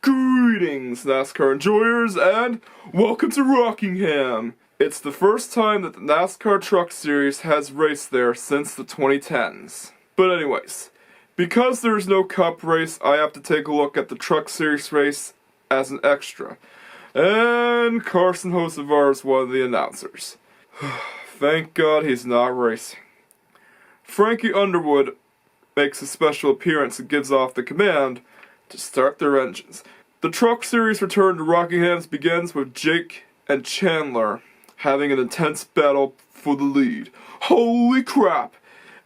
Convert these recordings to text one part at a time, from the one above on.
Greetings, NASCAR enjoyers, and welcome to Rockingham! It's the first time that the NASCAR Truck Series has raced there since the 2010s. But anyways, because there's no Cup race, I have to take a look at the Truck Series race as an extra. And Carson Hocevar is one of the announcers. Thank God he's not racing. Frankie Underwood makes a special appearance and gives off the command to start their engines. The Truck Series return to Rockingham begins with Jake and Chandler having an intense battle for the lead. Holy crap!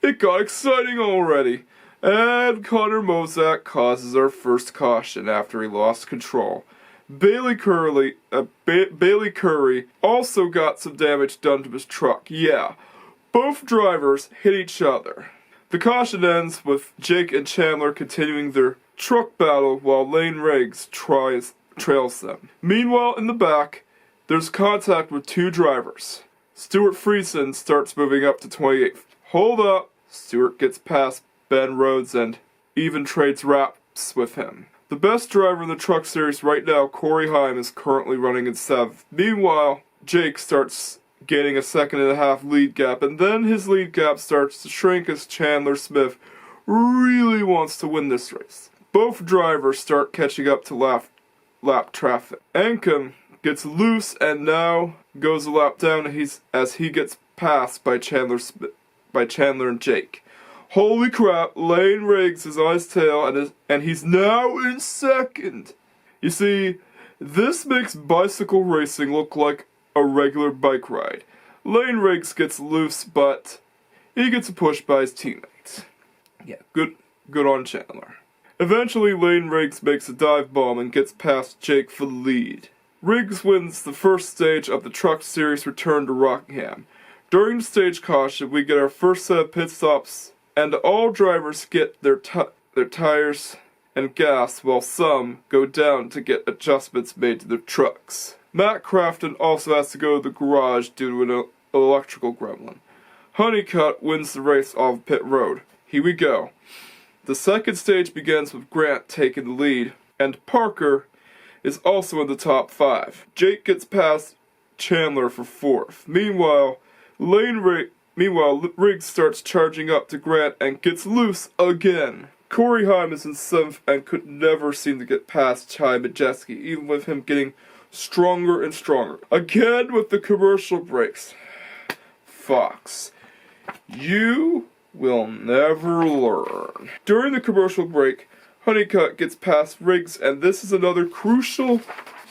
It got exciting already! And Connor Mosack causes our first caution after he lost control. Bailey Curry also got some damage done to his truck. Yeah, both drivers hit each other. The caution ends with Jake and Chandler continuing their truck battle while Lane Riggs trails them. Meanwhile, in the back, there's contact with two drivers. Stuart Friesen starts moving up to 28th. Hold up! Stuart gets past Ben Rhodes and even trades laps with him. The best driver in the Truck Series right now, Corey Heim, is currently running in 7th. Meanwhile, Jake starts gaining a 2.5 lead gap, and then his lead gap starts to shrink as Chandler Smith really wants to win this race. Both drivers start catching up to lap traffic. Ankam gets loose and now goes a lap down as he gets passed by Chandler and Jake. Holy crap, Lane Riggs is on his tail and he's now in 2nd. You see, this makes bicycle racing look like a regular bike ride. Lane Riggs gets loose, but he gets a push by his teammates. Yeah, good on Chandler. Eventually, Lane Riggs makes a dive bomb and gets past Jake for the lead. Riggs wins the first stage of the Truck Series return to Rockingham. During the stage caution, we get our first set of pit stops, and all drivers get their tires and gas, while some go down to get adjustments made to their trucks. Matt Crafton also has to go to the garage due to an electrical gremlin. Honeycutt wins the race off pit road. Here we go. The second stage begins with Grant taking the lead, and Parker is also in the top 5. Jake gets past Chandler for 4th. Meanwhile, Riggs starts charging up to Grant and gets loose again. Corey Heim is in 7th and could never seem to get past Chai Majeski, even with him getting stronger and stronger. Again with the commercial breaks. Fox, you will never learn. During the commercial break, Honeycutt gets past Riggs, and this is another crucial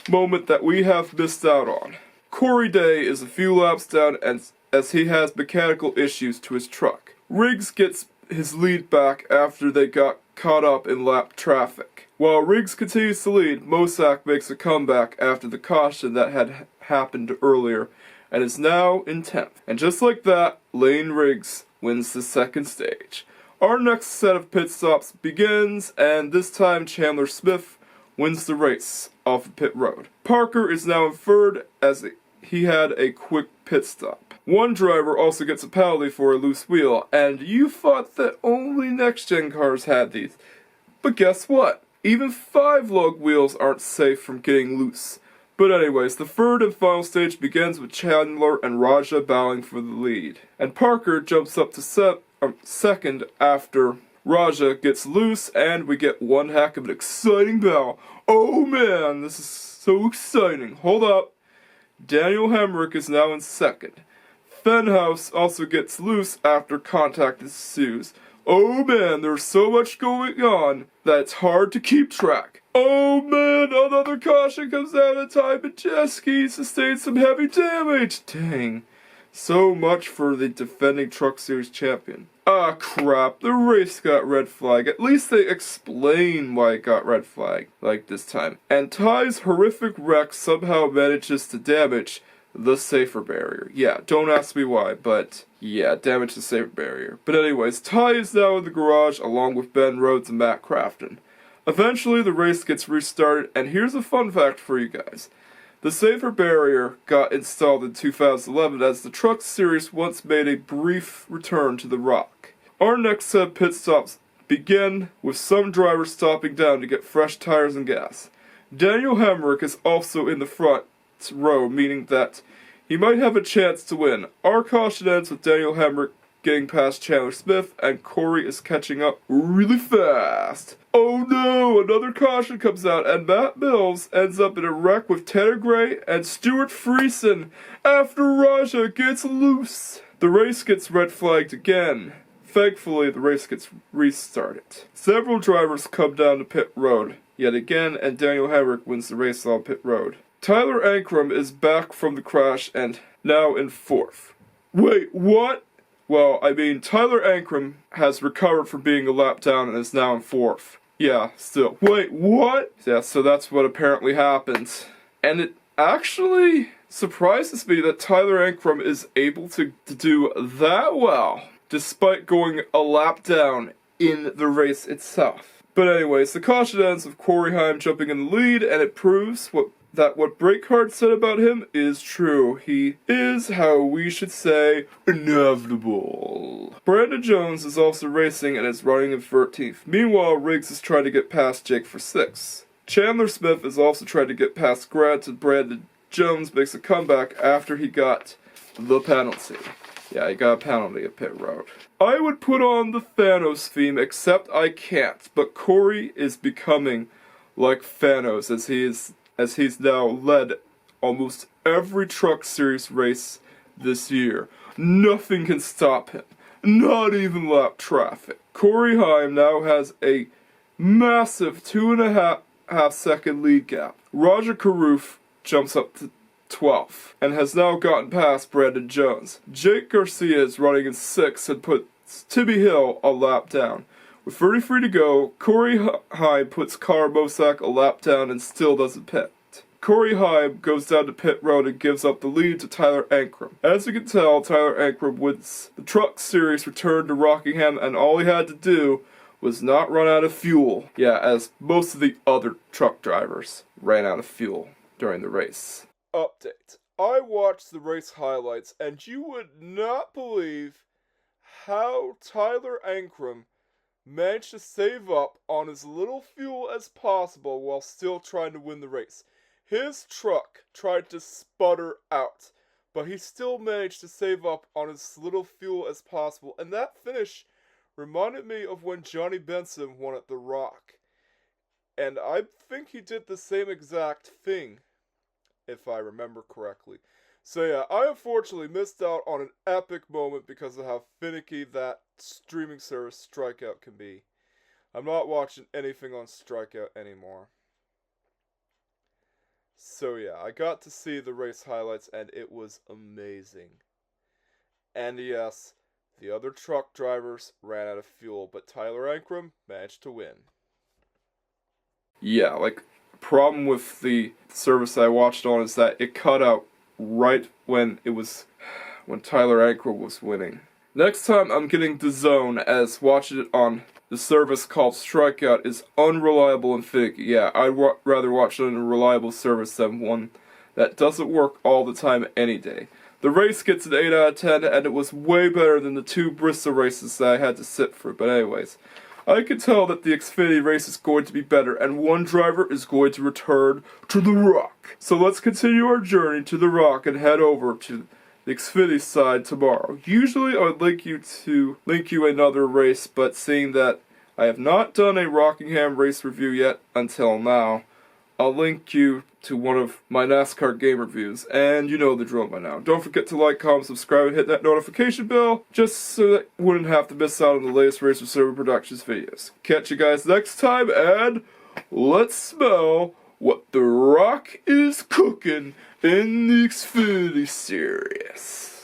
moment that we have missed out on. Corey Day is a few laps down as he has mechanical issues to his truck. Riggs gets his lead back after they got caught up in lap traffic. While Riggs continues to lead, Mosack makes a comeback after the caution that had happened earlier and is now in 10th. And just like that, Lane Riggs wins the second stage. Our next set of pit stops begins, and this time Chandler Smith wins the race off of pit road. Parker is now in 3rd as he had a quick pit stop. One driver also gets a penalty for a loose wheel, and you thought that only next-gen cars had these. But guess what? Even 5-lug wheels aren't safe from getting loose. But anyways, the third and final stage begins with Chandler and Raja battling for the lead. And Parker jumps up to 2nd after Raja gets loose, and we get one heck of an exciting battle. Oh man, this is so exciting. Hold up. Daniel Hemrick is now in 2nd. Fenhouse also gets loose after contact ensues. Oh man, there's so much going on that it's hard to keep track. Oh man, another caution comes out of time, and Jeski sustains some heavy damage. Dang. So much for the defending Truck Series champion. Ah crap, the race got red flag. At least they explain why it got red flag like this time. And Ty's horrific wreck somehow manages to damage the safer barrier. Yeah, don't ask me why, but yeah, damage the safer barrier. But anyways, Ty is now in the garage along with Ben Rhodes and Matt Crafton. Eventually the race gets restarted, and here's a fun fact for you guys. The safer barrier got installed in 2011 as the Truck Series once made a brief return to the Rock. Our next set of pit stops begin with some drivers stopping down to get fresh tires and gas. Daniel Hemrick is also in the front row, meaning that he might have a chance to win. Our caution ends with Daniel Hemrick getting past Chandler Smith, and Corey is catching up really fast. Oh no, another caution comes out, and Matt Mills ends up in a wreck with Tanner Gray and Stuart Friesen after Raja gets loose. The race gets red flagged again. Thankfully, the race gets restarted. Several drivers come down to pit road yet again, and Daniel Hemrick wins the race on pit road. Tyler Ankrum is back from the crash and now in 4th. Wait, what? Well, I mean, Tyler Ankrum has recovered from being a lap down and is now in 4th. Yeah, still. Wait, what? Yeah, so that's what apparently happened. And it actually surprises me that Tyler Ankrum is able to do that well, despite going a lap down in the race itself. But anyways, the caution ends with Corey Heim jumping in the lead, and it proves that what Breakheart said about him is true. He is, how we should say, inevitable. Brandon Jones is also racing and is running in 13th. Meanwhile, Riggs is trying to get past Jake for 6th. Chandler Smith is also trying to get past Grant, and Brandon Jones makes a comeback after he got the penalty. Yeah, he got a penalty at pit road. I would put on the Thanos theme, except I can't, but Corey is becoming like Thanos as he's now led almost every Truck Series race this year. Nothing can stop him, not even lap traffic. Corey Heim now has a massive 2.5 second lead gap. Roger Carruth jumps up to 12th and has now gotten past Brandon Jones. Jake Garcia is running in 6th and puts Tibby Hill a lap down. With 33 to go, Corey Heim puts Carl Mosak a lap down and still doesn't pit. Corey Heim goes down to pit road and gives up the lead to Tyler Ankrum. As you can tell, Tyler Ankrum wins the Truck Series return to Rockingham, and all he had to do was not run out of fuel. Yeah, as most of the other truck drivers ran out of fuel during the race. Update. I watched the race highlights, and you would not believe how Tyler Ankrum managed to save up on as little fuel as possible while still trying to win the race. His truck tried to sputter out, but he still managed to save up on as little fuel as possible, and that finish reminded me of when Johnny Benson won at The Rock. And I think he did the same exact thing, if I remember correctly. So yeah, I unfortunately missed out on an epic moment because of how finicky that streaming service Strikeout can be. I'm not watching anything on Strikeout anymore. So yeah, I got to see the race highlights and it was amazing. And yes, the other truck drivers ran out of fuel, but Tyler Ankrum managed to win. Yeah, problem with the service I watched on is that it cut out right when Tyler Ankrum was winning. Next time I'm getting DAZN, as watching it on the service called Strikeout is unreliable and finicky. Yeah, I'd rather watch it on a reliable service than one that doesn't work all the time any day. The race gets an 8 out of 10, and it was way better than the 2 Bristol races that I had to sit through. But anyways, I can tell that the Xfinity race is going to be better, and one driver is going to return to the Rock. So let's continue our journey to the Rock and head over to the Xfinity side tomorrow. Usually I would link you another race, but seeing that I have not done a Rockingham race review yet until now, I'll link you to one of my NASCAR game reviews, and you know the drill by now. Don't forget to like, comment, subscribe, and hit that notification bell, just so that you wouldn't have to miss out on the latest Racer Server Productions videos. Catch you guys next time, and let's smell what the Rock is cooking in the Xfinity Series.